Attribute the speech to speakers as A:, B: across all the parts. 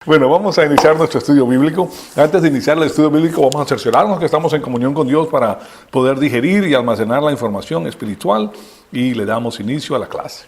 A: Bueno, vamos a iniciar nuestro estudio bíblico. Antes de iniciar el estudio bíblico, vamos a cerciorarnos que estamos en comunión con Dios para poder digerir y almacenar la información espiritual, y le damos inicio a la clase.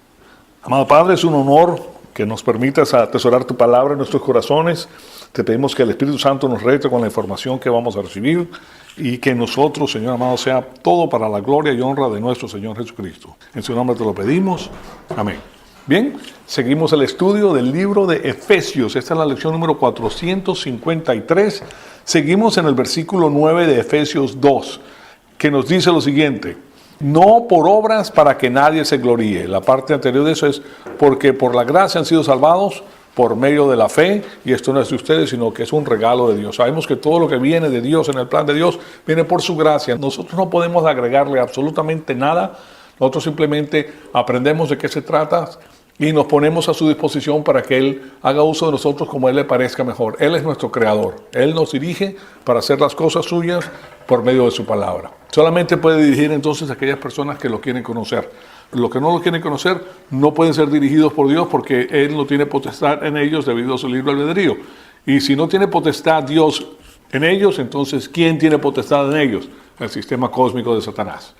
A: Amado Padre, es un honor que nos permitas atesorar tu palabra en nuestros corazones. Te pedimos que el Espíritu Santo nos rete con la información que vamos a recibir y que nosotros, Señor amado, sea todo para la gloria y honra de nuestro Señor Jesucristo. En su nombre te lo pedimos. Amén. Bien, seguimos el estudio del libro de Efesios. Esta es la lección número 453. Seguimos en el versículo 9 de Efesios 2, que nos dice lo siguiente: no por obras para que nadie se gloríe. La parte anterior de eso es porque por la gracia han sido salvados por medio de la fe, y esto no es de ustedes, sino que es un regalo de Dios. Sabemos que todo lo que viene de Dios, en el plan de Dios, viene por su gracia. Nosotros no podemos agregarle absolutamente nada. Nosotros simplemente aprendemos de qué se trata y nos ponemos a su disposición para que Él haga uso de nosotros como Él le parezca mejor. Él es nuestro creador. Él nos dirige para hacer las cosas suyas por medio de su palabra. Solamente puede dirigir entonces a aquellas personas que lo quieren conocer. Los que no lo quieren conocer no pueden ser dirigidos por Dios, porque Él no tiene potestad en ellos debido a su libre albedrío. Y si no tiene potestad Dios en ellos, entonces ¿quién tiene potestad en ellos? El sistema cósmico de Satanás.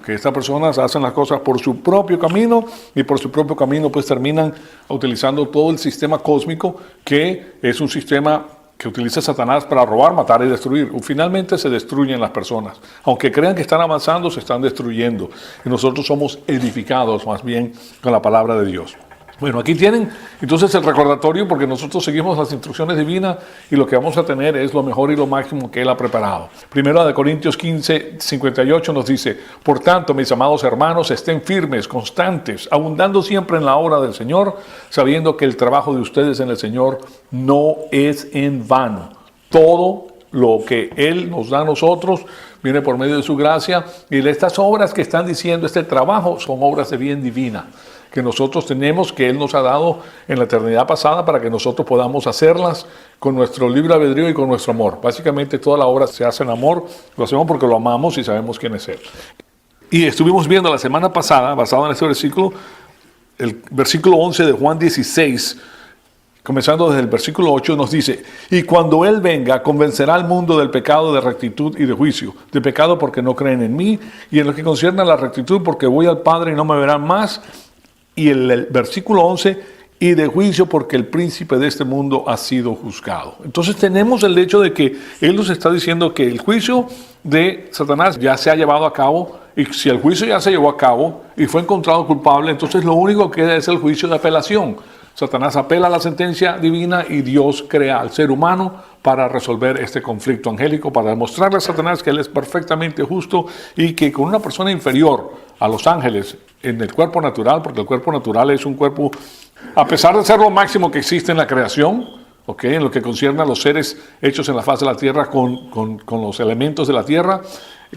A: Que estas personas hacen las cosas por su propio camino, y por su propio camino pues terminan utilizando todo el sistema cósmico, que es un sistema que utiliza Satanás para robar, matar y destruir. Finalmente se destruyen las personas. Aunque crean que están avanzando, se están destruyendo. Y nosotros somos edificados más bien con la palabra de Dios. Bueno, aquí tienen entonces el recordatorio, porque nosotros seguimos las instrucciones divinas y lo que vamos a tener es lo mejor y lo máximo que Él ha preparado. Primero de Corintios 15, 58 nos dice: por tanto, mis amados hermanos, estén firmes, constantes, abundando siempre en la obra del Señor, sabiendo que el trabajo de ustedes en el Señor no es en vano. Todo lo que Él nos da a nosotros viene por medio de su gracia, y estas obras que están diciendo, este trabajo, son obras de bien divina, que nosotros tenemos, que Él nos ha dado en la eternidad pasada para que nosotros podamos hacerlas con nuestro libre albedrío y con nuestro amor. Básicamente toda la obra se hace en amor, lo hacemos porque lo amamos y sabemos quién es Él. Y estuvimos viendo la semana pasada, basado en este versículo, el versículo 11 de Juan 16, comenzando desde el versículo 8, nos dice: y cuando Él venga, convencerá al mundo del pecado, de rectitud y de juicio. De pecado porque no creen en mí, y en lo que concierne a la rectitud porque voy al Padre y no me verán más. Y el versículo 11, y de juicio porque el príncipe de este mundo ha sido juzgado. Entonces tenemos el hecho de que Él nos está diciendo que el juicio de Satanás ya se ha llevado a cabo, y si el juicio ya se llevó a cabo y fue encontrado culpable, entonces lo único que queda es el juicio de apelación. Satanás apela a la sentencia divina y Dios crea al ser humano para resolver este conflicto angélico, para demostrarle a Satanás que Él es perfectamente justo y que con una persona inferior a los ángeles en el cuerpo natural, porque el cuerpo natural es un cuerpo, a pesar de ser lo máximo que existe en la creación, en lo que concierne a los seres hechos en la faz de la tierra con los elementos de la tierra,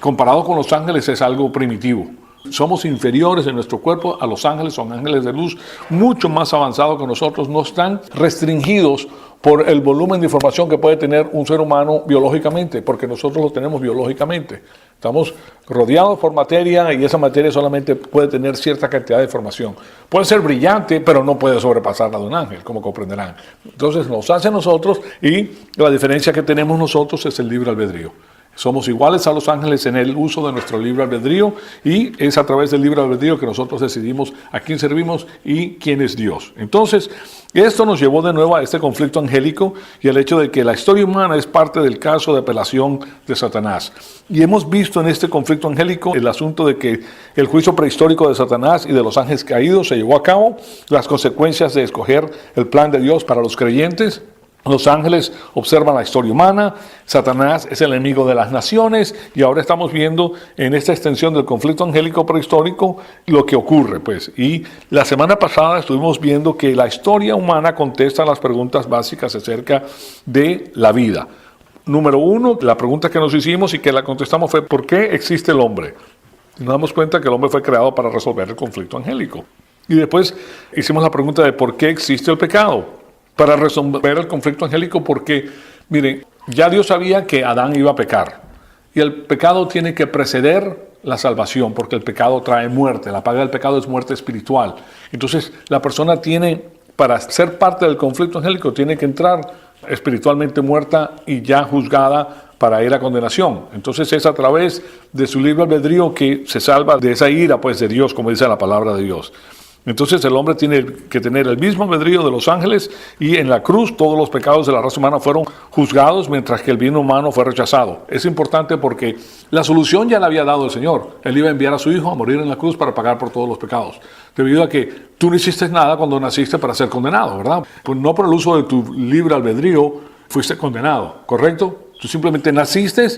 A: comparado con los ángeles es algo primitivo. Somos inferiores en nuestro cuerpo a los ángeles. Son ángeles de luz mucho más avanzados que nosotros. No están restringidos por el volumen de información que puede tener un ser humano biológicamente, porque nosotros lo tenemos biológicamente. Estamos rodeados por materia, y esa materia solamente puede tener cierta cantidad de información. Puede ser brillante, pero no puede sobrepasar la de un ángel, como comprenderán. Entonces nos hace a nosotros, y la diferencia que tenemos nosotros es el libre albedrío. Somos iguales a los ángeles en el uso de nuestro libre albedrío, y es a través del libre albedrío que nosotros decidimos a quién servimos y quién es Dios. Entonces, esto nos llevó de nuevo a este conflicto angélico y el hecho de que la historia humana es parte del caso de apelación de Satanás. Y hemos visto en este conflicto angélico el asunto de que el juicio prehistórico de Satanás y de los ángeles caídos se llevó a cabo, las consecuencias de escoger el plan de Dios para los creyentes. Los ángeles observan la historia humana, Satanás es el enemigo de las naciones, y ahora estamos viendo en esta extensión del conflicto angélico prehistórico lo que ocurre, pues. Y la semana pasada estuvimos viendo que la historia humana contesta las preguntas básicas acerca de la vida. Número 1, la pregunta que nos hicimos y que la contestamos fue: ¿por qué existe el hombre? Y nos damos cuenta que el hombre fue creado para resolver el conflicto angélico. Y después hicimos la pregunta de ¿por qué existe el pecado? Para resolver el conflicto angélico, porque, miren, ya Dios sabía que Adán iba a pecar, y el pecado tiene que preceder la salvación, porque el pecado trae muerte. La paga del pecado es muerte espiritual. Entonces, la persona tiene, para ser parte del conflicto angélico, tiene que entrar espiritualmente muerta y ya juzgada para ir a condenación. Entonces es a través de su libre albedrío que se salva de esa ira, pues, de Dios, como dice la palabra de Dios. Entonces el hombre tiene que tener el mismo albedrío de los ángeles, y en la cruz todos los pecados de la raza humana fueron juzgados, mientras que el bien humano fue rechazado. Es importante porque la solución ya la había dado el Señor. Él iba a enviar a su Hijo a morir en la cruz para pagar por todos los pecados, debido a que tú no hiciste nada cuando naciste para ser condenado, ¿verdad? Pues no por el uso de tu libre albedrío fuiste condenado, ¿correcto? Tú simplemente naciste,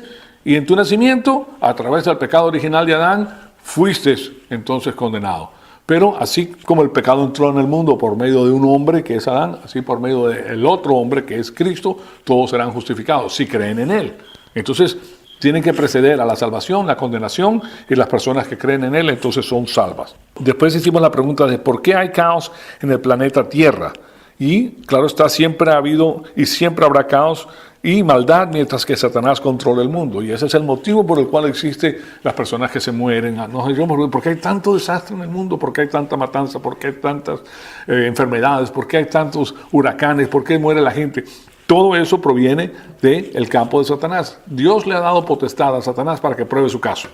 A: y en tu nacimiento, a través del pecado original de Adán, fuiste entonces condenado. Pero así como el pecado entró en el mundo por medio de un hombre que es Adán, así por medio del otro hombre que es Cristo, todos serán justificados si creen en Él. Entonces tienen que preceder a la salvación, la condenación, y las personas que creen en Él entonces son salvas. Después hicimos la pregunta de por qué hay caos en el planeta Tierra. Y claro está, siempre ha habido y siempre habrá caos y maldad mientras que Satanás controla el mundo. Y ese es el motivo por el cual existen las personas que se mueren. Nos diremos, ¿por qué hay tanto desastre en el mundo? ¿Por qué hay tanta matanza? ¿Por qué hay tantas enfermedades? ¿Por qué hay tantos huracanes? ¿Por qué muere la gente? Todo eso proviene del campo de Satanás. Dios le ha dado potestad a Satanás para que pruebe su caso.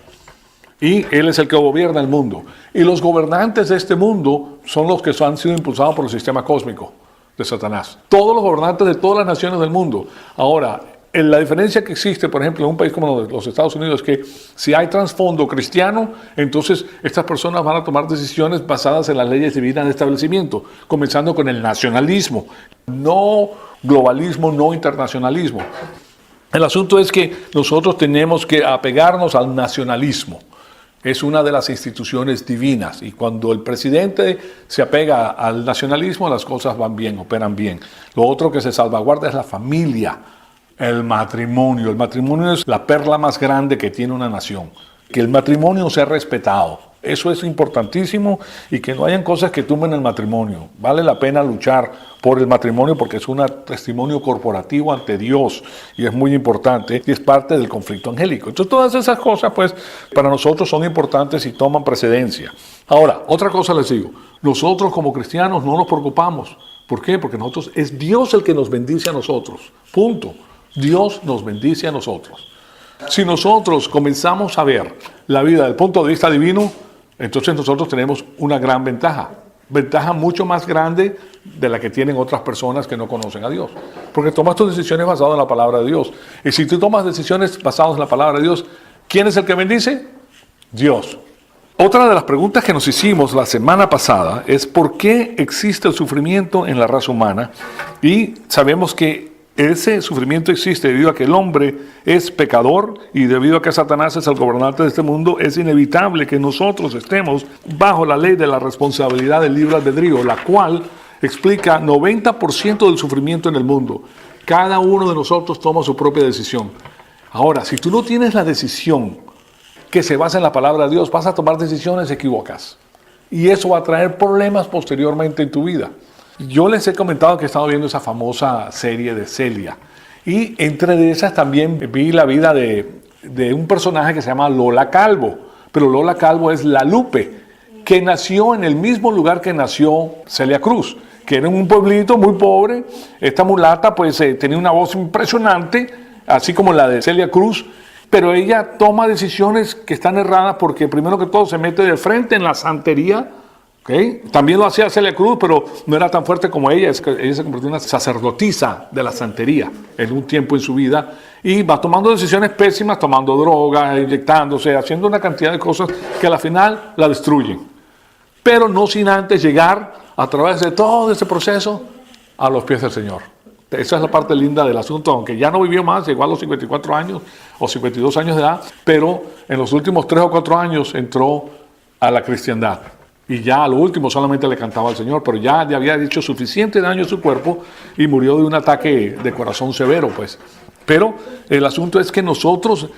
A: Y Él es el que gobierna el mundo. Y los gobernantes de este mundo son los que han sido impulsados por el sistema cósmico de Satanás. Todos los gobernantes de todas las naciones del mundo. Ahora, la diferencia que existe, por ejemplo, en un país como los Estados Unidos, es que si hay trasfondo cristiano, entonces estas personas van a tomar decisiones basadas en las leyes divinas de establecimiento, comenzando con el nacionalismo, no globalismo, no internacionalismo. El asunto es que nosotros tenemos que apegarnos al nacionalismo. Es una de las instituciones divinas, y cuando el presidente se apega al nacionalismo, las cosas van bien, operan bien. Lo otro que se salvaguarda es la familia, el matrimonio. El matrimonio es la perla más grande que tiene una nación. Que el matrimonio sea respetado. Eso es importantísimo, y que no hayan cosas que tumben el matrimonio. Vale la pena luchar por el matrimonio porque es un testimonio corporativo ante Dios y es muy importante y es parte del conflicto angélico. Entonces todas esas cosas pues para nosotros son importantes y toman precedencia. Ahora, otra cosa les digo, nosotros como cristianos no nos preocupamos. ¿Por qué? Porque nosotros es Dios el que nos bendice a nosotros. Punto. Dios nos bendice a nosotros. Si nosotros comenzamos a ver la vida desde el punto de vista divino, entonces nosotros tenemos una gran ventaja mucho más grande de la que tienen otras personas que no conocen a Dios. Porque tomas tus decisiones basadas en la palabra de Dios. Y si tú tomas decisiones basadas en la palabra de Dios, ¿quién es el que bendice? Dios. Otra de las preguntas que nos hicimos la semana pasada es ¿por qué existe el sufrimiento en la raza humana? Y sabemos que ese sufrimiento existe debido a que el hombre es pecador y debido a que Satanás es el gobernante de este mundo. Es inevitable que nosotros estemos bajo la ley de la responsabilidad del libre albedrío, la cual explica 90% del sufrimiento en el mundo. Cada uno de nosotros toma su propia decisión. Ahora, si tú no tienes la decisión que se basa en la palabra de Dios, vas a tomar decisiones equivocadas. Y eso va a traer problemas posteriormente en tu vida. Yo les he comentado que he estado viendo esa famosa serie de Celia. Y entre de esas también vi la vida de un personaje que se llama Lola Calvo. Pero Lola Calvo es la Lupe, que nació en el mismo lugar que nació Celia Cruz, que era en un pueblito muy pobre. Esta mulata pues tenía una voz impresionante, así como la de Celia Cruz. Pero ella toma decisiones que están erradas porque primero que todo se mete de frente en la santería. ¿Okay? También lo hacía Celia Cruz, pero no era tan fuerte como ella. Ella se convirtió en una sacerdotisa de la santería en un tiempo en su vida y va tomando decisiones pésimas, tomando droga, inyectándose, haciendo una cantidad de cosas que a la final la destruyen. Pero no sin antes llegar a través de todo ese proceso a los pies del Señor. Esa es la parte linda del asunto, aunque ya no vivió más, llegó a los 54 años o 52 años de edad, pero en los últimos 3 o 4 años entró a la cristiandad. Y ya a lo último solamente le cantaba al Señor, pero ya le había hecho suficiente daño a su cuerpo y murió de un ataque de corazón severo, pues. Pero el asunto es que nosotros,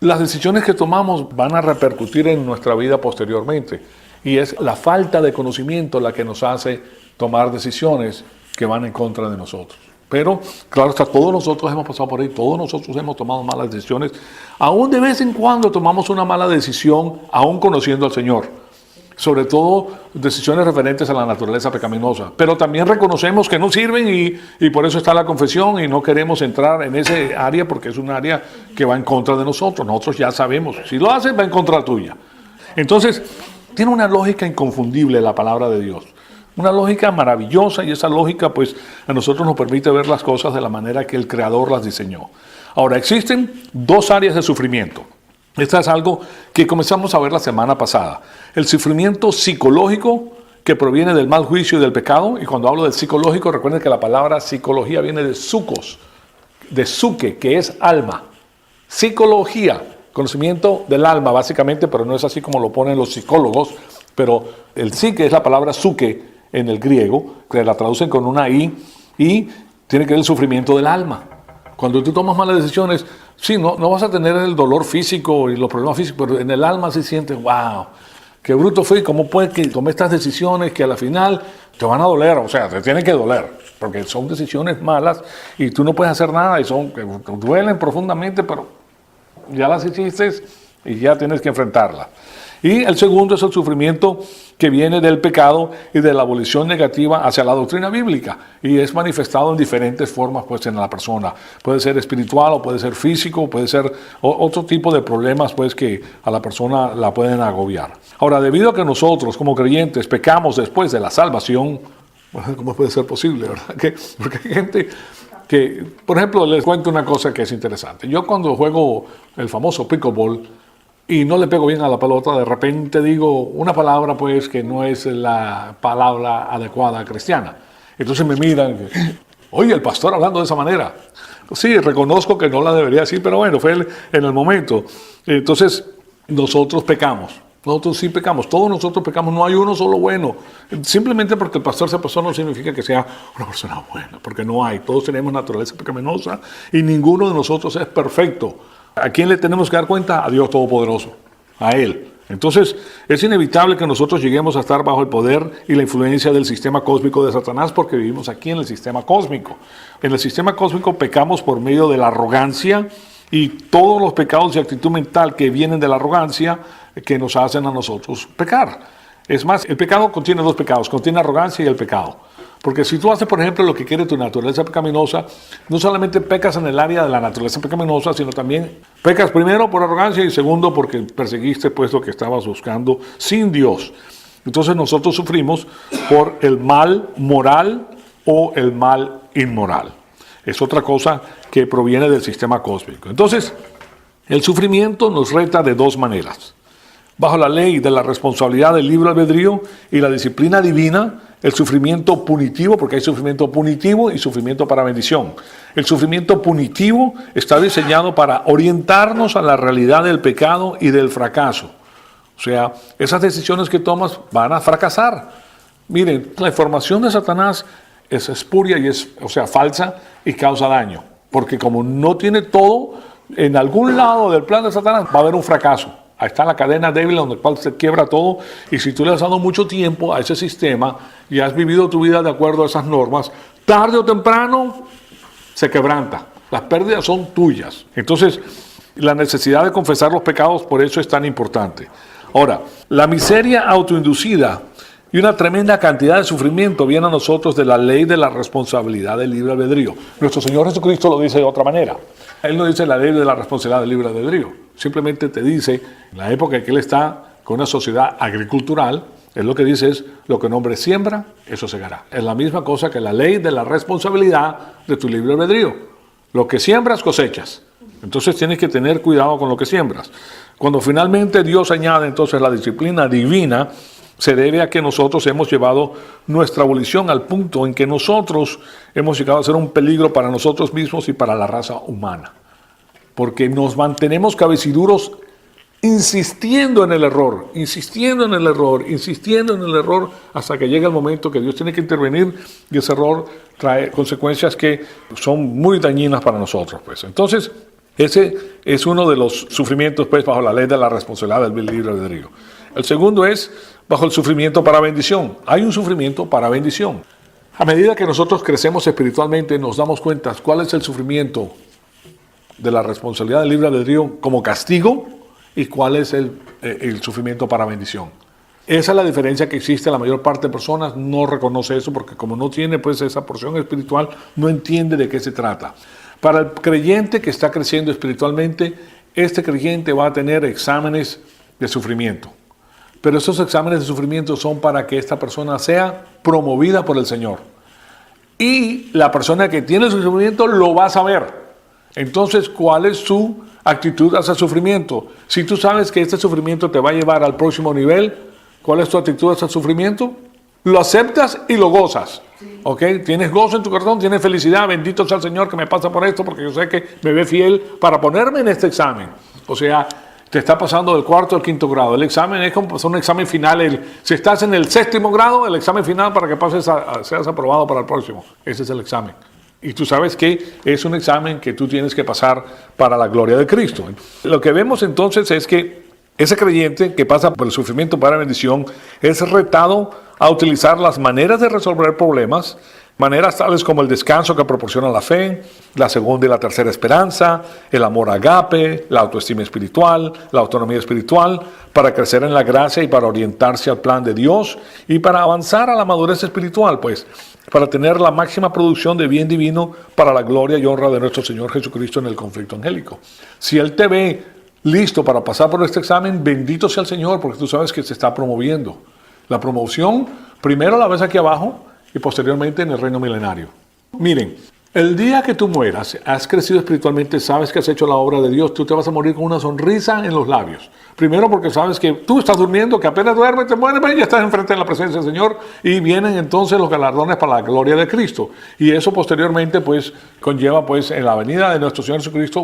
A: las decisiones que tomamos van a repercutir en nuestra vida posteriormente. Y es la falta de conocimiento la que nos hace tomar decisiones que van en contra de nosotros. Pero, claro, todos nosotros hemos pasado por ahí, todos nosotros hemos tomado malas decisiones. Aún de vez en cuando tomamos una mala decisión, aún conociendo al Señor. sobre todo decisiones referentes a la naturaleza pecaminosa. Pero también reconocemos que no sirven y por eso está la confesión y no queremos entrar en ese área porque es un área que va en contra de nosotros. Nosotros ya sabemos, si lo haces va en contra tuya. Entonces, tiene una lógica inconfundible la palabra de Dios. Una lógica maravillosa y esa lógica pues a nosotros nos permite ver las cosas de la manera que el Creador las diseñó. Ahora, existen dos áreas de sufrimiento. Esta es algo que comenzamos a ver la semana pasada. El sufrimiento psicológico que proviene del mal juicio y del pecado. Y cuando hablo del psicológico, recuerden que la palabra psicología viene de psukos, de psuque, que es alma. Psicología, conocimiento del alma básicamente, pero no es así como lo ponen los psicólogos. Pero el psique es la palabra psuque en el griego, que la traducen con una i, y tiene que ver el sufrimiento del alma. Cuando tú tomas malas decisiones, sí, no vas a tener el dolor físico y los problemas físicos, pero en el alma sí sientes, wow, qué bruto fui, cómo puedes que tomé estas decisiones que a la final te van a doler, o sea, te tienen que doler, porque son decisiones malas y tú no puedes hacer nada y te duelen profundamente, pero ya las hiciste y ya tienes que enfrentarlas. Y el segundo es el sufrimiento que viene del pecado y de la abolición negativa hacia la doctrina bíblica. Y es manifestado en diferentes formas pues, en la persona. Puede ser espiritual o puede ser físico, puede ser otro tipo de problemas pues, que a la persona la pueden agobiar. Ahora, debido a que nosotros como creyentes pecamos después de la salvación, ¿cómo puede ser posible, verdad? Porque hay gente que, por ejemplo, les cuento una cosa que es interesante. Yo cuando juego el famoso pickleball, y no le pego bien a la pelota, de repente digo una palabra pues que no es la palabra adecuada cristiana. Entonces me miran, oye, el pastor hablando de esa manera. Sí, reconozco que no la debería decir, pero bueno, fue en el momento. Entonces, nosotros pecamos. Nosotros sí pecamos, todos nosotros pecamos, no hay uno solo bueno. Simplemente porque el pastor se pasó no significa que sea una persona buena, porque no hay. Todos tenemos naturaleza pecaminosa y ninguno de nosotros es perfecto. ¿A quién le tenemos que dar cuenta? A Dios Todopoderoso, a Él. Entonces, es inevitable que nosotros lleguemos a estar bajo el poder y la influencia del sistema cósmico de Satanás porque vivimos aquí en el sistema cósmico. En el sistema cósmico pecamos por medio de la arrogancia y todos los pecados de actitud mental que vienen de la arrogancia que nos hacen a nosotros pecar. Es más, el pecado contiene dos pecados, contiene arrogancia y el pecado. Porque si tú haces, por ejemplo, lo que quiere tu naturaleza pecaminosa, no solamente pecas en el área de la naturaleza pecaminosa, sino también pecas primero por arrogancia y segundo porque perseguiste pues lo que estabas buscando sin Dios. Entonces nosotros sufrimos por el mal moral o el mal inmoral. Es otra cosa que proviene del sistema cósmico. Entonces, el sufrimiento nos reta de dos maneras. Bajo la ley de la responsabilidad del libre albedrío y la disciplina divina, el sufrimiento punitivo, porque hay sufrimiento punitivo y sufrimiento para bendición. El sufrimiento punitivo está diseñado para orientarnos a la realidad del pecado y del fracaso. O sea, esas decisiones que tomas van a fracasar. Miren, la información de Satanás es espuria y es, falsa y causa daño. Porque como no tiene todo, en algún lado del plan de Satanás va a haber un fracaso. Ahí está la cadena débil donde el cual se quiebra todo y si tú le has dado mucho tiempo a ese sistema y has vivido tu vida de acuerdo a esas normas, tarde o temprano se quebranta. Las pérdidas son tuyas. Entonces, la necesidad de confesar los pecados por eso es tan importante. Ahora, la miseria autoinducida y una tremenda cantidad de sufrimiento viene a nosotros de la ley de la responsabilidad del libre albedrío. Nuestro Señor Jesucristo lo dice de otra manera. Él no dice la ley de la responsabilidad del libre albedrío. Simplemente te dice, en la época en que Él está con una sociedad agricultural, Él lo que dice es, lo que un hombre siembra, eso segará. Es la misma cosa que la ley de la responsabilidad de tu libre albedrío. Lo que siembras, cosechas. Entonces tienes que tener cuidado con lo que siembras. Cuando finalmente Dios añade entonces la disciplina divina, se debe a que nosotros hemos llevado nuestra abolición al punto en que nosotros hemos llegado a ser un peligro para nosotros mismos y para la raza humana. Porque nos mantenemos cabeciduros insistiendo en el error, hasta que llega el momento que Dios tiene que intervenir y ese error trae consecuencias que son muy dañinas para nosotros. Pues. Entonces, ese es uno de los sufrimientos pues, bajo la ley de la responsabilidad del libre albedrío. El segundo es bajo el sufrimiento para bendición. Hay un sufrimiento para bendición. A medida que nosotros crecemos espiritualmente, nos damos cuenta cuál es el sufrimiento de la responsabilidad del libre albedrío como castigo y cuál es el sufrimiento para bendición. Esa es la diferencia que existe. La mayor parte de personas no reconoce eso porque como no tiene pues esa porción espiritual, no entiende de qué se trata. Para el creyente que está creciendo espiritualmente, este creyente va a tener exámenes de sufrimiento. Pero esos exámenes de sufrimiento son para que esta persona sea promovida por el Señor. Y la persona que tiene el sufrimiento lo va a saber. Entonces, ¿cuál es su actitud hacia el sufrimiento? Si tú sabes que este sufrimiento te va a llevar al próximo nivel, ¿cuál es tu actitud hacia el sufrimiento? Lo aceptas y lo gozas. ¿Ok? Tienes gozo en tu corazón, tienes felicidad. Bendito sea el Señor que me pasa por esto porque yo sé que me ve fiel para ponerme en este examen. O sea, te está pasando del 4º al 5º grado. El examen es como un examen final. Si estás en el 7º grado, el examen final para que seas aprobado para el próximo. Ese es el examen. Y tú sabes que es un examen que tú tienes que pasar para la gloria de Cristo. Lo que vemos entonces es que ese creyente que pasa por el sufrimiento para bendición es retado a utilizar las maneras de resolver problemas, maneras tales como el descanso que proporciona la fe, la segunda y la tercera esperanza, el amor agape, la autoestima espiritual, la autonomía espiritual, para crecer en la gracia y para orientarse al plan de Dios y para avanzar a la madurez espiritual, pues, para tener la máxima producción de bien divino para la gloria y honra de nuestro Señor Jesucristo en el conflicto angélico. Si Él te ve listo para pasar por este examen, bendito sea el Señor, porque tú sabes que se está promoviendo. La promoción, primero la ves aquí abajo y posteriormente en el reino milenario. Miren, el día que tú mueras, has crecido espiritualmente, sabes que has hecho la obra de Dios, tú te vas a morir con una sonrisa en los labios. Primero porque sabes que tú estás durmiendo, que apenas duermes, te mueres, ya estás enfrente de la presencia del Señor y vienen entonces los galardones para la gloria de Cristo. Y eso posteriormente pues conlleva pues en la venida de nuestro Señor Jesucristo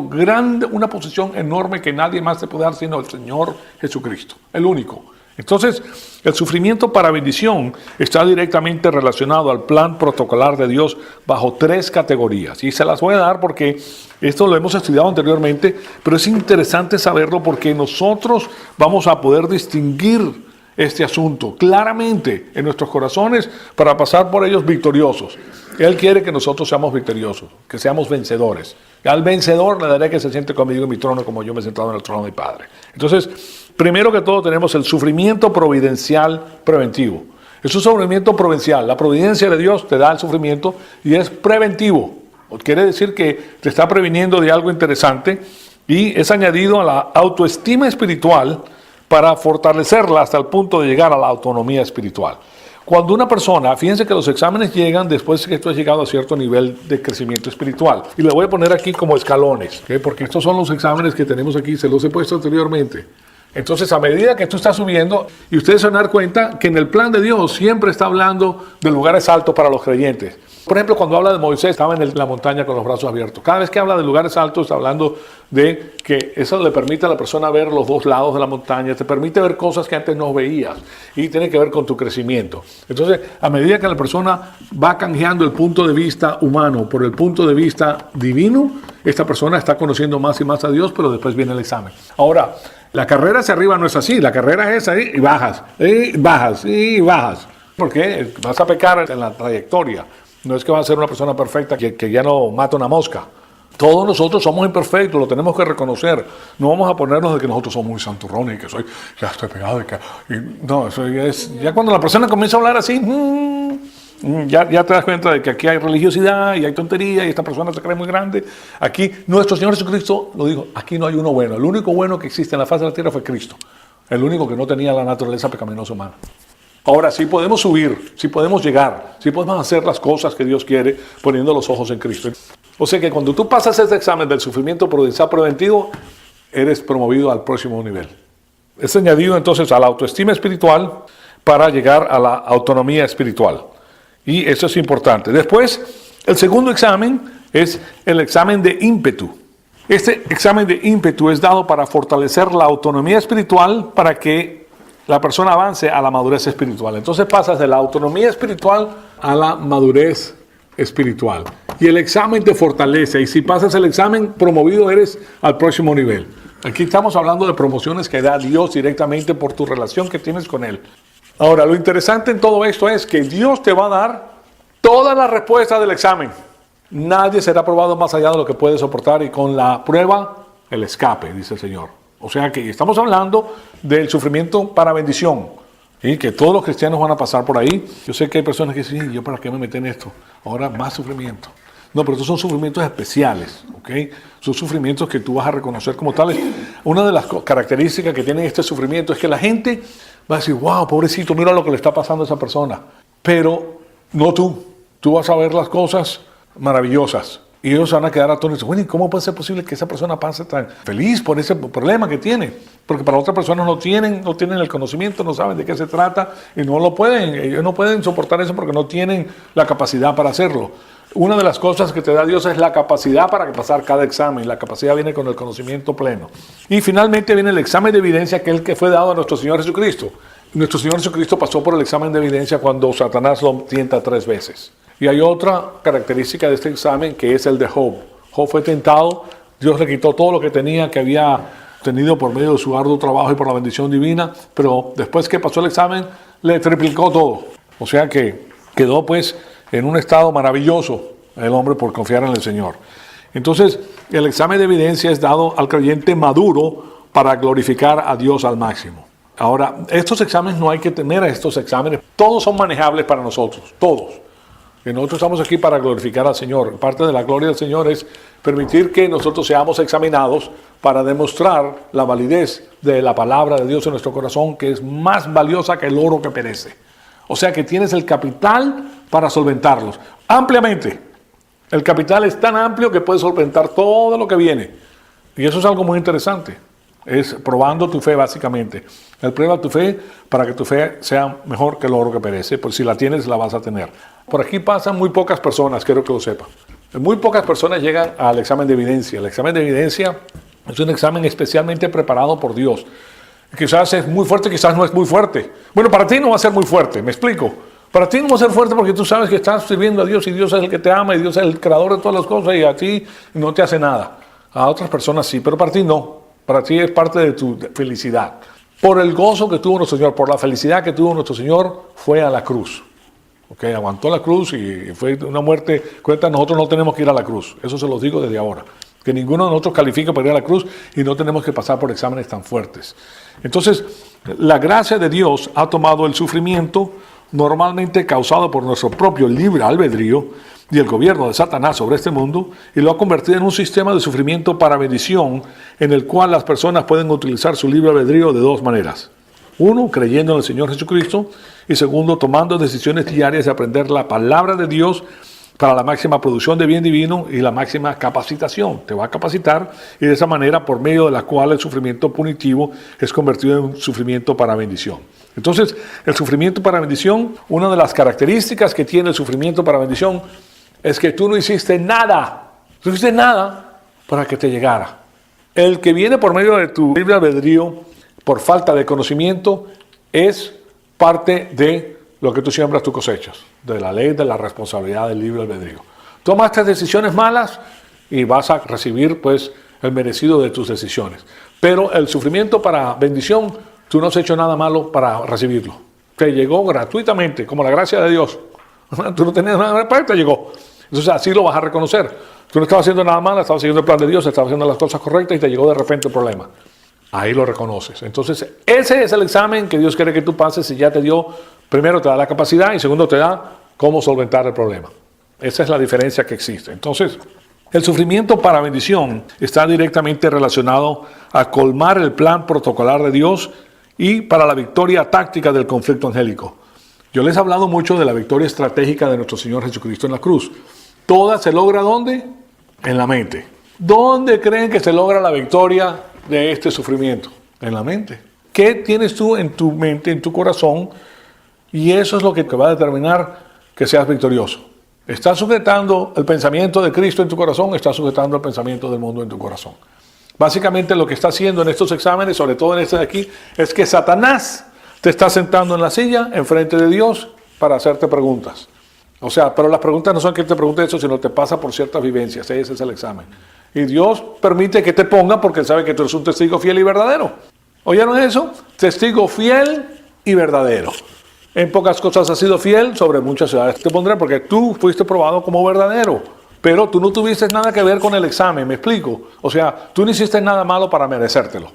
A: una posición enorme que nadie más te puede dar sino el Señor Jesucristo, el único. Entonces, el sufrimiento para bendición está directamente relacionado al plan protocolar de Dios bajo 3 categorías. Y se las voy a dar porque esto lo hemos estudiado anteriormente, pero es interesante saberlo porque nosotros vamos a poder distinguir este asunto claramente en nuestros corazones para pasar por ellos victoriosos. Él quiere que nosotros seamos victoriosos, que seamos vencedores. Al vencedor le daré que se siente conmigo en mi trono como yo me he sentado en el trono de mi Padre. Entonces, primero que todo tenemos el sufrimiento providencial preventivo. Es un sufrimiento providencial. La providencia de Dios te da el sufrimiento y es preventivo. Quiere decir que te está previniendo de algo interesante y es añadido a la autoestima espiritual para fortalecerla hasta el punto de llegar a la autonomía espiritual. Cuando una persona, fíjense que los exámenes llegan después de que tú has llegado a cierto nivel de crecimiento espiritual. Y le voy a poner aquí como escalones, ¿okay? Porque estos son los exámenes que tenemos aquí, se los he puesto anteriormente. Entonces, a medida que tú estás subiendo, y ustedes se van a dar cuenta que en el plan de Dios siempre está hablando de lugares altos para los creyentes. Por ejemplo, cuando habla de Moisés, estaba en la montaña con los brazos abiertos. Cada vez que habla de lugares altos, está hablando de que eso le permite a la persona ver los dos lados de la montaña, te permite ver cosas que antes no veías y tiene que ver con tu crecimiento. Entonces, a medida que la persona va canjeando el punto de vista humano por el punto de vista divino, esta persona está conociendo más y más a Dios, pero después viene el examen. Ahora, la carrera hacia arriba no es así, la carrera es ahí y bajas, y bajas, y bajas. Porque vas a pecar en la trayectoria. No es que vas a ser una persona perfecta que ya no mata una mosca. Todos nosotros somos imperfectos, lo tenemos que reconocer. No vamos a ponernos de que nosotros somos muy santurrones y que ya estoy pegado. No, eso ya cuando la persona comienza a hablar así, ya te das cuenta de que aquí hay religiosidad y hay tontería y esta persona se cree muy grande. Aquí nuestro Señor Jesucristo lo dijo, aquí no hay uno bueno. El único bueno que existe en la faz de la tierra fue Cristo. El único que no tenía la naturaleza pecaminosa humana. Ahora sí podemos subir, sí podemos llegar, sí podemos hacer las cosas que Dios quiere poniendo los ojos en Cristo. O sea que cuando tú pasas este examen del sufrimiento providencial preventivo, eres promovido al próximo nivel. Es añadido entonces a la autoestima espiritual para llegar a la autonomía espiritual. Y eso es importante. Después, el segundo examen es el examen de ímpetu. Este examen de ímpetu es dado para fortalecer la autonomía espiritual para que la persona avance a la madurez espiritual. Entonces pasas de la autonomía espiritual a la madurez espiritual. Y el examen te fortalece. Y si pasas el examen, promovido eres al próximo nivel. Aquí estamos hablando de promociones que da Dios directamente por tu relación que tienes con Él. Ahora, lo interesante en todo esto es que Dios te va a dar todas las respuestas del examen. Nadie será probado más allá de lo que puede soportar y con la prueba, el escape, dice el Señor. O sea que estamos hablando del sufrimiento para bendición. Y que todos los cristianos van a pasar por ahí. Yo sé que hay personas que dicen, ¿yo para qué me metí en esto? Ahora más sufrimiento. No, pero estos son sufrimientos especiales, ¿ok? Son sufrimientos que tú vas a reconocer como tales. Una de las características que tiene este sufrimiento es que la gente va a decir, wow, pobrecito, mira lo que le está pasando a esa persona. Pero no tú. Tú vas a ver las cosas maravillosas. Y ellos van a quedar atónitos. Bueno, ¿y cómo puede ser posible que esa persona pase tan feliz por ese problema que tiene? Porque para otras personas no tienen el conocimiento, no saben de qué se trata y no lo pueden. Ellos no pueden soportar eso porque no tienen la capacidad para hacerlo. Una de las cosas que te da Dios es la capacidad para pasar cada examen. La capacidad viene con el conocimiento pleno. Y finalmente viene el examen de evidencia, que es el que fue dado a nuestro Señor Jesucristo. Nuestro Señor Jesucristo pasó por el examen de evidencia cuando Satanás lo tienta 3 veces. Y hay otra característica de este examen que es el de Job. Job fue tentado, Dios le quitó todo lo que tenía, que había tenido por medio de su arduo trabajo y por la bendición divina, pero después que pasó el examen, le triplicó todo. O sea que quedó pues en un estado maravilloso el hombre por confiar en el Señor. Entonces, el examen de evidencia es dado al creyente maduro para glorificar a Dios al máximo. Ahora, estos exámenes no hay que temer a estos exámenes. Todos son manejables para nosotros, todos. Y nosotros estamos aquí para glorificar al Señor. Parte de la gloria del Señor es permitir que nosotros seamos examinados para demostrar la validez de la palabra de Dios en nuestro corazón, que es más valiosa que el oro que perece. O sea que tienes el capital para solventarlos. Ampliamente. El capital es tan amplio que puede solventar todo lo que viene. Y eso es algo muy interesante. Es probando tu fe básicamente. Él prueba tu fe para que tu fe sea mejor que el oro que perece. Pues si la tienes, la vas a tener. Por aquí pasan muy pocas personas, quiero que lo sepan. Muy pocas personas llegan al examen de evidencia. El examen de evidencia es un examen especialmente preparado por Dios. Quizás es muy fuerte, quizás no es muy fuerte. Bueno, para ti no va a ser muy fuerte, me explico. Para ti no va a ser fuerte porque tú sabes que estás sirviendo a Dios y Dios es el que te ama y Dios es el creador de todas las cosas y a ti no te hace nada. A otras personas sí, pero para ti no. Para ti es parte de tu felicidad. Por el gozo que tuvo nuestro Señor, por la felicidad que tuvo nuestro Señor, fue a la cruz. Okay, aguantó la cruz y fue una muerte. Cuenta, nosotros no tenemos que ir a la cruz. Eso se los digo desde ahora. Que ninguno de nosotros califica para ir a la cruz y no tenemos que pasar por exámenes tan fuertes. Entonces, la gracia de Dios ha tomado el sufrimiento normalmente causado por nuestro propio libre albedrío y el gobierno de Satanás sobre este mundo y lo ha convertido en un sistema de sufrimiento para bendición en el cual las personas pueden utilizar su libre albedrío de 2 maneras. 1, creyendo en el Señor Jesucristo y 2, tomando decisiones diarias de aprender la palabra de Dios para la máxima producción de bien divino y la máxima capacitación. Te va a capacitar y de esa manera por medio de la cual el sufrimiento punitivo es convertido en un sufrimiento para bendición. Entonces, el sufrimiento para bendición, una de las características que tiene el sufrimiento para bendición es que tú no hiciste nada. Tú no hiciste nada para que te llegara. El que viene por medio de tu libre albedrío por falta de conocimiento es parte de lo que tú siembras, tú cosechas, de la ley de la responsabilidad del libre albedrío. Tomaste decisiones malas y vas a recibir pues el merecido de tus decisiones. Pero el sufrimiento para bendición, tú no has hecho nada malo para recibirlo. Te llegó gratuitamente, como la gracia de Dios. Tú no tenías nada para te llegó. Entonces así lo vas a reconocer. Tú no estabas haciendo nada malo, estabas siguiendo el plan de Dios, estabas haciendo las cosas correctas y te llegó de repente el problema. Ahí lo reconoces. Entonces, ese es el examen que Dios quiere que tú pases y ya te dio, primero te da la capacidad y segundo te da cómo solventar el problema. Esa es la diferencia que existe. Entonces, el sufrimiento para bendición está directamente relacionado a colmar el plan protocolar de Dios y para la victoria táctica del conflicto angélico. Yo les he hablado mucho de la victoria estratégica de nuestro Señor Jesucristo en la cruz. ¿Toda se logra dónde? En la mente. ¿Dónde creen que se logra la victoria de este sufrimiento? En la mente. ¿Qué tienes tú en tu mente, en tu corazón? Y eso es lo que te va a determinar que seas victorioso. ¿Estás sujetando el pensamiento de Cristo en tu corazón? ¿Estás sujetando el pensamiento del mundo en tu corazón? Básicamente lo que está haciendo en estos exámenes, sobre todo en este de aquí, es que Satanás te está sentando en la silla enfrente de Dios para hacerte preguntas. O sea, pero las preguntas no son que te pregunte eso, sino te pasa por ciertas vivencias. Ese es el examen. Y Dios permite que te ponga porque Él sabe que tú eres un testigo fiel y verdadero. ¿Oyeron eso? Testigo fiel y verdadero. En pocas cosas has sido fiel, sobre muchas ciudades te pondré porque tú fuiste probado como verdadero. Pero tú no tuviste nada que ver con el examen, ¿me explico? O sea, tú no hiciste nada malo para merecértelo.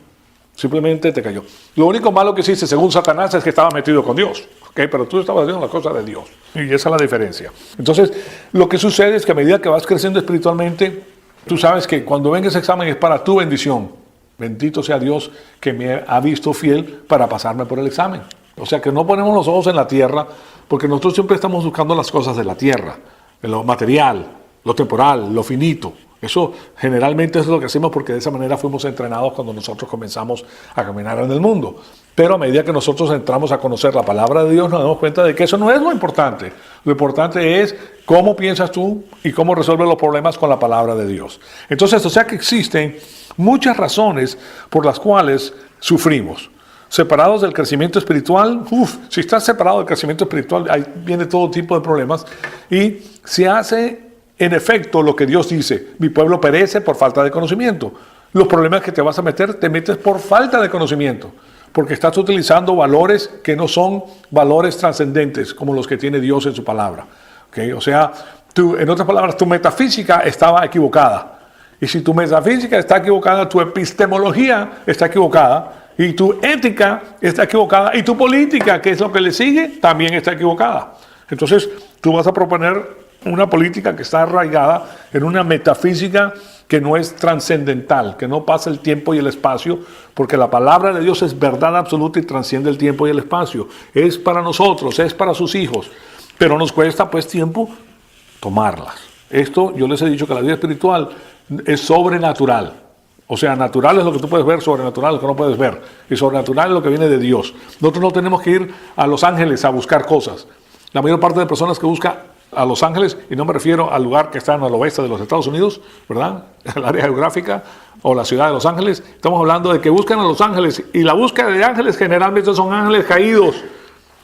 A: Simplemente te cayó. Lo único malo que hiciste, según Satanás, es que estaba metido con Dios. ¿Okay? Pero tú estabas haciendo las cosas de Dios. Y esa es la diferencia. Entonces, lo que sucede es que a medida que vas creciendo espiritualmente, tú sabes que cuando venga ese examen es para tu bendición. Bendito sea Dios que me ha visto fiel para pasarme por el examen. O sea que no ponemos los ojos en la tierra, porque nosotros siempre estamos buscando las cosas de la tierra, en lo material, lo temporal, lo finito. Eso generalmente es lo que hacemos porque de esa manera fuimos entrenados cuando nosotros comenzamos a caminar en el mundo. Pero a medida que nosotros entramos a conocer la palabra de Dios, nos damos cuenta de que eso no es lo importante. Lo importante es cómo piensas tú y cómo resuelves los problemas con la palabra de Dios. Entonces, o sea que existen muchas razones por las cuales sufrimos. Separados del crecimiento espiritual, si estás separado del crecimiento espiritual, ahí viene todo tipo de problemas y se hace en efecto lo que Dios dice: mi pueblo perece por falta de conocimiento. Los problemas que te vas a meter, te metes por falta de conocimiento, porque estás utilizando valores que no son valores trascendentes como los que tiene Dios en su palabra. ¿Okay? O sea, en otras palabras, tu metafísica estaba equivocada. Y si tu metafísica está equivocada, tu epistemología está equivocada, y tu ética está equivocada, y tu política, que es lo que le sigue, también está equivocada. Entonces, tú vas a proponer una política que está arraigada en una metafísica que no es trascendental, que no pasa el tiempo y el espacio, porque la palabra de Dios es verdad absoluta y trasciende el tiempo y el espacio. Es para nosotros, es para sus hijos, pero nos cuesta pues tiempo tomarlas. Esto, yo les he dicho que la vida espiritual es sobrenatural. O sea, natural es lo que tú puedes ver, sobrenatural es lo que no puedes ver. Y sobrenatural es lo que viene de Dios. Nosotros no tenemos que ir a Los Ángeles a buscar cosas. La mayor parte de personas que buscan a Los Ángeles, y no me refiero al lugar que está al oeste de los Estados Unidos, ¿verdad? El área geográfica o la ciudad de Los Ángeles. Estamos hablando de que buscan a Los Ángeles, y la búsqueda de ángeles generalmente son ángeles caídos.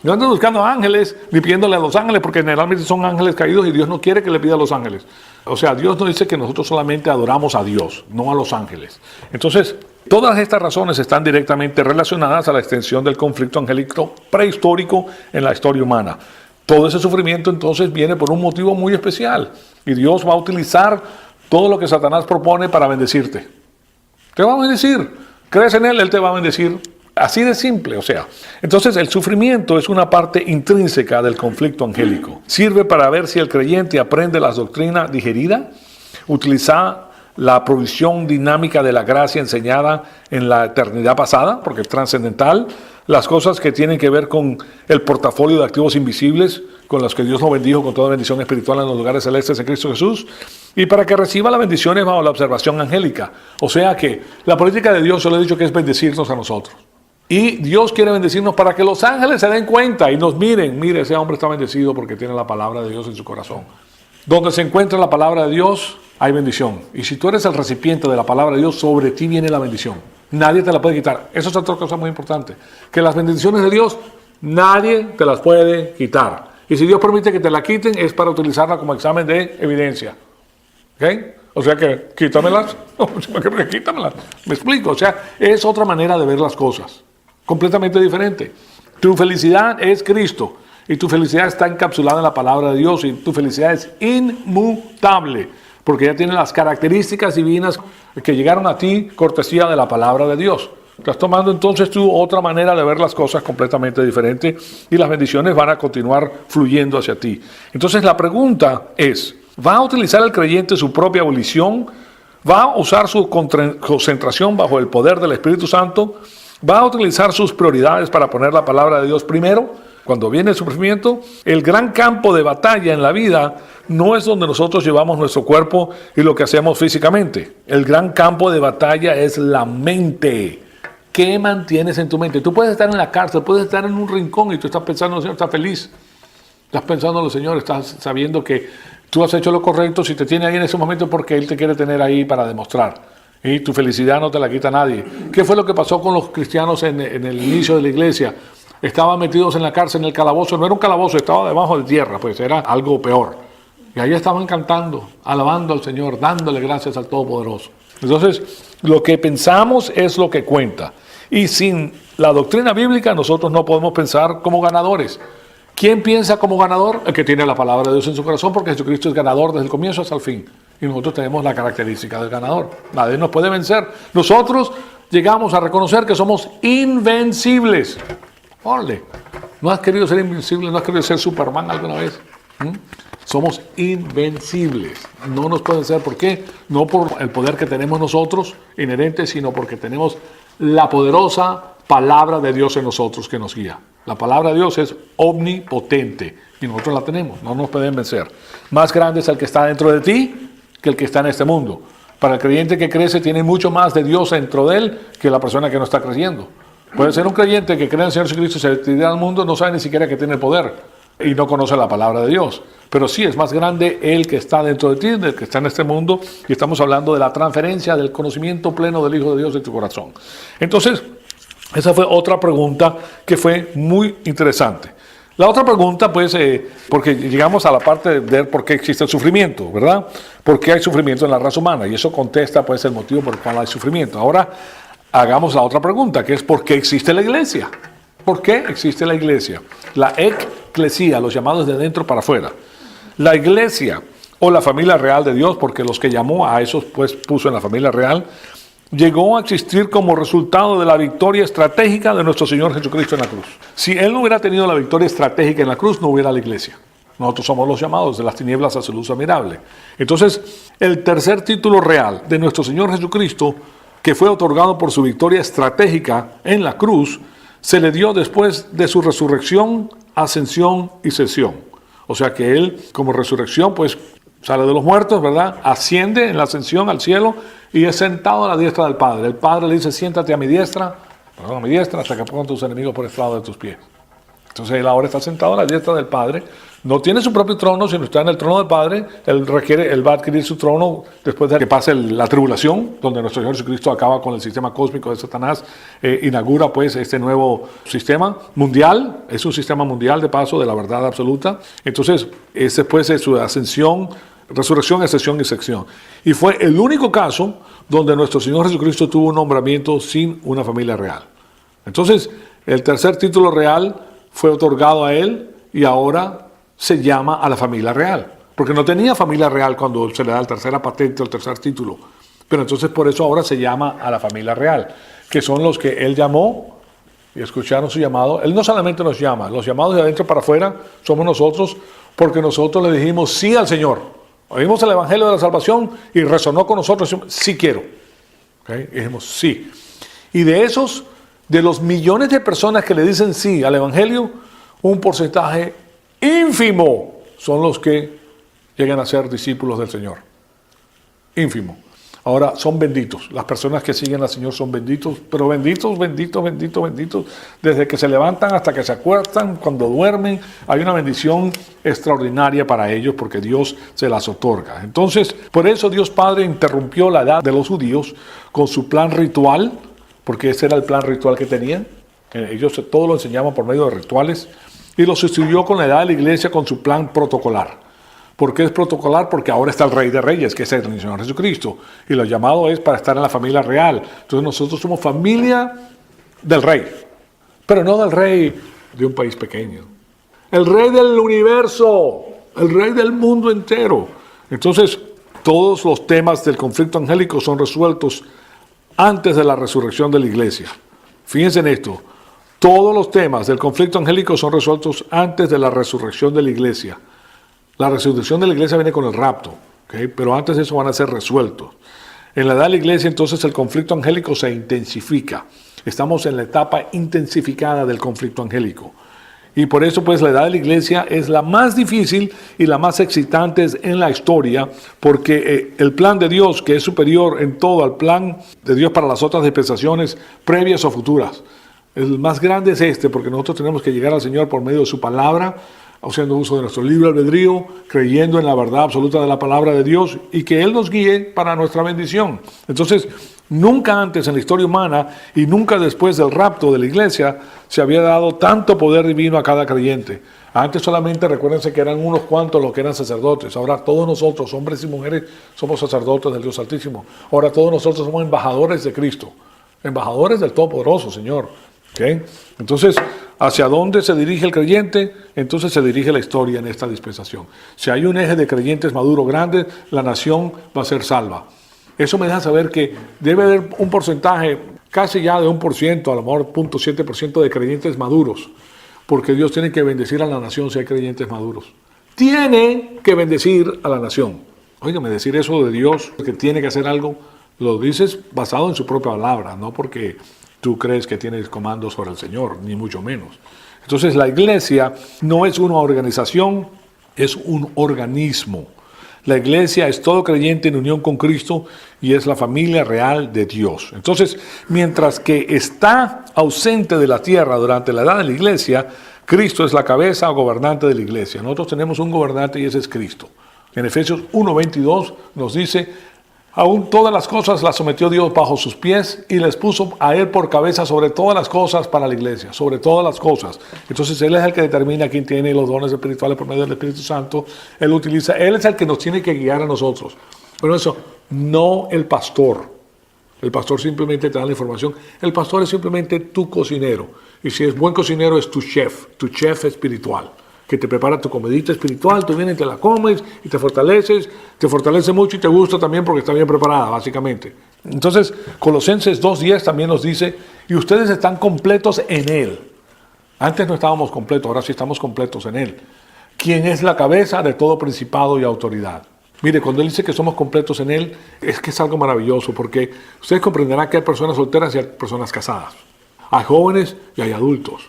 A: No andan buscando ángeles ni pidiéndole a los ángeles, porque generalmente son ángeles caídos y Dios no quiere que le pida a los ángeles. O sea, Dios no dice que nosotros solamente adoramos a Dios, no a los ángeles. Entonces, todas estas razones están directamente relacionadas a la extensión del conflicto angélico prehistórico en la historia humana. Todo ese sufrimiento entonces viene por un motivo muy especial, y Dios va a utilizar todo lo que Satanás propone para bendecirte. Te va a bendecir. Crees en Él, Él te va a bendecir. Así de simple, o sea. Entonces el sufrimiento es una parte intrínseca del conflicto angélico. Sirve para ver si el creyente aprende la doctrina digerida, utiliza la provisión dinámica de la gracia enseñada en la eternidad pasada, porque es trascendental, las cosas que tienen que ver con el portafolio de activos invisibles, con los que Dios nos bendijo con toda bendición espiritual en los lugares celestes en Cristo Jesús, y para que reciba las bendiciones bajo la observación angélica. O sea que la política de Dios, yo le he dicho que es bendecirnos a nosotros. Y Dios quiere bendecirnos para que los ángeles se den cuenta y nos miren. Mire, ese hombre está bendecido porque tiene la palabra de Dios en su corazón. Donde se encuentra la palabra de Dios, hay bendición. Y si tú eres el recipiente de la palabra de Dios, sobre ti viene la bendición. Nadie te la puede quitar. Eso es otra cosa muy importante. Que las bendiciones de Dios, nadie te las puede quitar. Y si Dios permite que te la quiten, es para utilizarla como examen de evidencia. ¿Ok? O sea que quítamelas. No, quítamelas. Me explico. O sea, es otra manera de ver las cosas. Completamente diferente. Tu felicidad es Cristo, y tu felicidad está encapsulada en la palabra de Dios, y tu felicidad es inmutable, porque ya tiene las características divinas que llegaron a ti cortesía de la palabra de Dios. Estás tomando entonces tú otra manera de ver las cosas completamente diferente, y las bendiciones van a continuar fluyendo hacia ti. Entonces la pregunta es, ¿va a utilizar el creyente su propia volición? ¿Va a usar su concentración bajo el poder del Espíritu Santo? ¿Va a utilizar sus prioridades para poner la palabra de Dios primero? Cuando viene el sufrimiento, el gran campo de batalla en la vida no es donde nosotros llevamos nuestro cuerpo y lo que hacemos físicamente. El gran campo de batalla es la mente. ¿Qué mantienes en tu mente? Tú puedes estar en la cárcel, puedes estar en un rincón y tú estás pensando, Señor, estás feliz. Estás pensando, Señor, estás sabiendo que tú has hecho lo correcto. Si te tiene ahí en ese momento, porque Él te quiere tener ahí para demostrar. Y tu felicidad no te la quita nadie. ¿Qué fue lo que pasó con los cristianos en el inicio de la iglesia? Estaban metidos en la cárcel, en el calabozo. No era un calabozo, estaba debajo de tierra, pues era algo peor. Y ahí estaban cantando, alabando al Señor, dándole gracias al Todopoderoso. Entonces, lo que pensamos es lo que cuenta. Y sin la doctrina bíblica, nosotros no podemos pensar como ganadores. ¿Quién piensa como ganador? El que tiene la palabra de Dios en su corazón, porque Jesucristo es ganador desde el comienzo hasta el fin. Y nosotros tenemos la característica del ganador. Nadie nos puede vencer. Nosotros llegamos a reconocer que somos invencibles. Órale, ¿no has querido ser invencible? ¿No has querido ser Superman alguna vez? Somos invencibles. No nos pueden ser. ¿Por qué? No por el poder que tenemos nosotros inherente, sino porque tenemos la poderosa palabra de Dios en nosotros que nos guía. La palabra de Dios es omnipotente y nosotros la tenemos. No nos pueden vencer. Más grande es el que está dentro de ti que el que está en este mundo. Para el creyente que crece tiene mucho más de Dios dentro de él que la persona que no está creyendo. Puede ser un creyente que cree en el Señor Jesucristo y se retira al mundo, no sabe ni siquiera que tiene poder y no conoce la palabra de Dios. Pero sí, es más grande el que está dentro de ti, del que está en este mundo, y estamos hablando de la transferencia del conocimiento pleno del Hijo de Dios en tu corazón. Entonces, esa fue otra pregunta que fue muy interesante. La otra pregunta, pues, porque llegamos a la parte de ver por qué existe el sufrimiento, ¿verdad? ¿Por qué hay sufrimiento en la raza humana? Y eso contesta, pues, el motivo por el cual hay sufrimiento. Ahora, hagamos la otra pregunta, que es ¿por qué existe la iglesia? ¿Por qué existe la iglesia? La eclesía, los llamados de dentro para afuera. La iglesia o la familia real de Dios, porque los que llamó a esos, pues, puso en la familia real, llegó a existir como resultado de la victoria estratégica de nuestro Señor Jesucristo en la cruz. Si Él no hubiera tenido la victoria estratégica en la cruz, no hubiera la iglesia. Nosotros somos los llamados de las tinieblas a su luz admirable. Entonces, el tercer título real de nuestro Señor Jesucristo, que fue otorgado por su victoria estratégica en la cruz, se le dio después de su resurrección, ascensión y sesión. O sea que Él, como resurrección, pues sale de los muertos, ¿verdad? Asciende en la ascensión al cielo y es sentado a la diestra del Padre. El Padre le dice, siéntate a mi diestra, hasta que pongan tus enemigos por el estrado de tus pies. Entonces Él ahora está sentado a la diestra del Padre. No tiene su propio trono, sino está en el trono del Padre. Él va a adquirir su trono después de que pase la tribulación, donde nuestro Señor Jesucristo acaba con el sistema cósmico de Satanás, inaugura pues este nuevo sistema mundial. Es un sistema mundial de paso de la verdad absoluta. Entonces, después de su ascensión, resurrección, ascensión y sección. Y fue el único caso donde nuestro Señor Jesucristo tuvo un nombramiento sin una familia real. Entonces, el tercer título real fue otorgado a Él y ahora se llama a la familia real, porque no tenía familia real cuando se le da la tercera patente o el tercer título, pero entonces por eso ahora se llama a la familia real, que son los que Él llamó y escucharon su llamado. Él no solamente nos llama, los llamados de adentro para afuera somos nosotros, porque nosotros le dijimos sí al Señor, oímos el Evangelio de la salvación y resonó con nosotros, decimos, sí quiero, ¿okay? Y dijimos sí, y de los millones de personas que le dicen sí al Evangelio, un porcentaje ínfimo son los que llegan a ser discípulos del Señor. Ínfimo. Ahora son benditos. Las personas que siguen al Señor son benditos, pero benditos. Desde que se levantan hasta que se acuestan, cuando duermen, hay una bendición extraordinaria para ellos porque Dios se las otorga. Entonces, por eso Dios Padre interrumpió la edad de los judíos con su plan ritual, porque ese era el plan ritual que tenían. Ellos todo lo enseñaban por medio de rituales. Y lo sustituyó con la edad de la iglesia con su plan protocolar. ¿Por qué es protocolar? Porque ahora está el Rey de Reyes, que es el Señor Jesucristo. Y lo llamado es para estar en la familia real. Entonces nosotros somos familia del Rey. Pero no del Rey de un país pequeño. El Rey del universo. El Rey del mundo entero. Entonces todos los temas del conflicto angélico son resueltos antes de la resurrección de la iglesia. Fíjense en esto. Todos los temas del conflicto angélico son resueltos antes de la resurrección de la iglesia. La resurrección de la iglesia viene con el rapto, ¿okay? Pero antes de eso van a ser resueltos. En la edad de la iglesia, entonces, el conflicto angélico se intensifica. Estamos en la etapa intensificada del conflicto angélico. Y por eso, pues, la edad de la iglesia es la más difícil y la más excitante en la historia, porque el plan de Dios, que es superior en todo al plan de Dios para las otras dispensaciones previas o futuras. El más grande es este, porque nosotros tenemos que llegar al Señor por medio de su palabra, haciendo uso de nuestro libre albedrío, creyendo en la verdad absoluta de la palabra de Dios y que Él nos guíe para nuestra bendición. Entonces, nunca antes en la historia humana y nunca después del rapto de la iglesia se había dado tanto poder divino a cada creyente. Antes solamente, recuérdense que eran unos cuantos los que eran sacerdotes. Ahora todos nosotros, hombres y mujeres, somos sacerdotes del Dios Altísimo. Ahora todos nosotros somos embajadores de Cristo, embajadores del Todopoderoso, Señor. ¿Okay? Entonces, ¿hacia dónde se dirige el creyente? Entonces se dirige la historia en esta dispensación. Si hay un eje de creyentes maduros grandes, la nación va a ser salva. Eso me deja saber que debe haber un porcentaje casi ya de 1%, a lo mejor 0.7% de creyentes maduros, porque Dios tiene que bendecir a la nación si hay creyentes maduros. Tiene que bendecir a la nación. Óigame, decir eso de Dios, que tiene que hacer algo, lo dices basado en su propia palabra, no porque tú crees que tienes comando sobre el Señor, ni mucho menos. Entonces la iglesia no es una organización, es un organismo. La iglesia es todo creyente en unión con Cristo y es la familia real de Dios. Entonces, mientras que está ausente de la tierra durante la edad de la iglesia, Cristo es la cabeza o gobernante de la iglesia. Nosotros tenemos un gobernante y ese es Cristo. En Efesios 1:22 nos dice: aún todas las cosas las sometió Dios bajo sus pies y les puso a Él por cabeza sobre todas las cosas para la iglesia, sobre todas las cosas. Entonces Él es el que determina quién tiene los dones espirituales por medio del Espíritu Santo. Él es el que nos tiene que guiar a nosotros. Pero eso, no el pastor. El pastor simplemente te da la información. El pastor es simplemente tu cocinero. Y si es buen cocinero es tu chef espiritual, que te prepara tu comidita espiritual, tú vienes y te la comes y te fortalece mucho y te gusta también porque está bien preparada, básicamente. Entonces, Colosenses 2:10 también nos dice: y ustedes están completos en Él. Antes no estábamos completos, ahora sí estamos completos en Él, quien es la cabeza de todo principado y autoridad. Mire, cuando Él dice que somos completos en Él, es que es algo maravilloso, porque ustedes comprenderán que hay personas solteras y hay personas casadas. Hay jóvenes y hay adultos.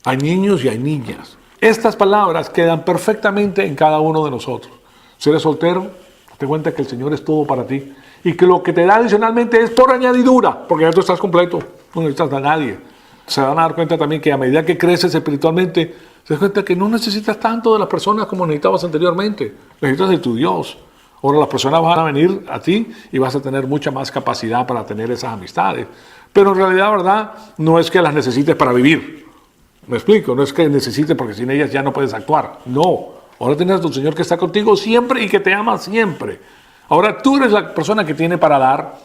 A: Hay niños y hay niñas. Estas palabras quedan perfectamente en cada uno de nosotros. Si eres soltero, te cuenta que el Señor es todo para ti y que lo que te da adicionalmente es por añadidura, porque ya tú estás completo, no necesitas a nadie. Se van a dar cuenta también que a medida que creces espiritualmente, te das cuenta que no necesitas tanto de las personas como necesitabas anteriormente. Necesitas de tu Dios. Ahora las personas van a venir a ti y vas a tener mucha más capacidad para tener esas amistades. Pero en realidad, ¿verdad? No es que las necesites para vivir. ¿Me explico? No es que necesites porque sin ellas ya no puedes actuar. No. Ahora tienes a tu Señor que está contigo siempre y que te ama siempre. Ahora tú eres la persona que tiene para dar.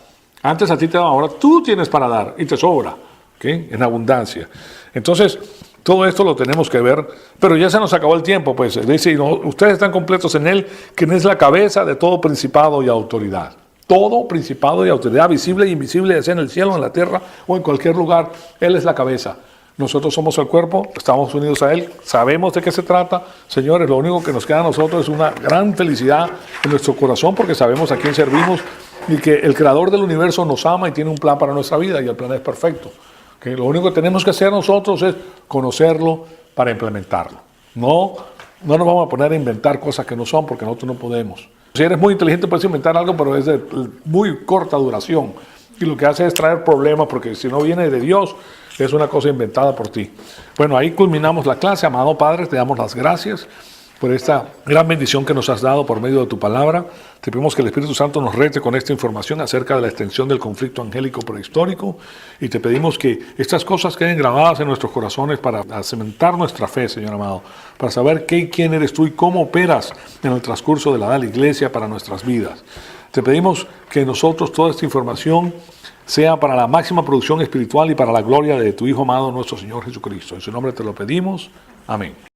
A: Antes a ti te daba, ahora tú tienes para dar y te sobra, ¿okay? En abundancia. Entonces, todo esto lo tenemos que ver, pero ya se nos acabó el tiempo, pues. Dice: no, ustedes están completos en Él, quien es la cabeza de todo principado y autoridad. Todo principado y autoridad, visible e invisible, ya sea en el cielo, en la tierra o en cualquier lugar, Él es la cabeza. Nosotros somos el cuerpo, estamos unidos a Él, sabemos de qué se trata. Señores, lo único que nos queda a nosotros es una gran felicidad en nuestro corazón porque sabemos a quién servimos y que el Creador del universo nos ama y tiene un plan para nuestra vida y el plan es perfecto. Que lo único que tenemos que hacer nosotros es conocerlo para implementarlo. No nos vamos a poner a inventar cosas que no son porque nosotros no podemos. Si eres muy inteligente puedes inventar algo, pero es de muy corta duración. Y lo que hace es traer problemas porque si no viene de Dios, es una cosa inventada por ti. Bueno, ahí culminamos la clase. Amado Padre, te damos las gracias por esta gran bendición que nos has dado por medio de tu palabra. Te pedimos que el Espíritu Santo nos rete con esta información acerca de la extensión del conflicto angélico prehistórico y te pedimos que estas cosas queden grabadas en nuestros corazones para cimentar nuestra fe, Señor amado, para saber quién eres tú y cómo operas en el transcurso de la iglesia para nuestras vidas. Te pedimos que nosotros toda esta información sea para la máxima producción espiritual y para la gloria de tu Hijo amado, nuestro Señor Jesucristo. En su nombre te lo pedimos. Amén.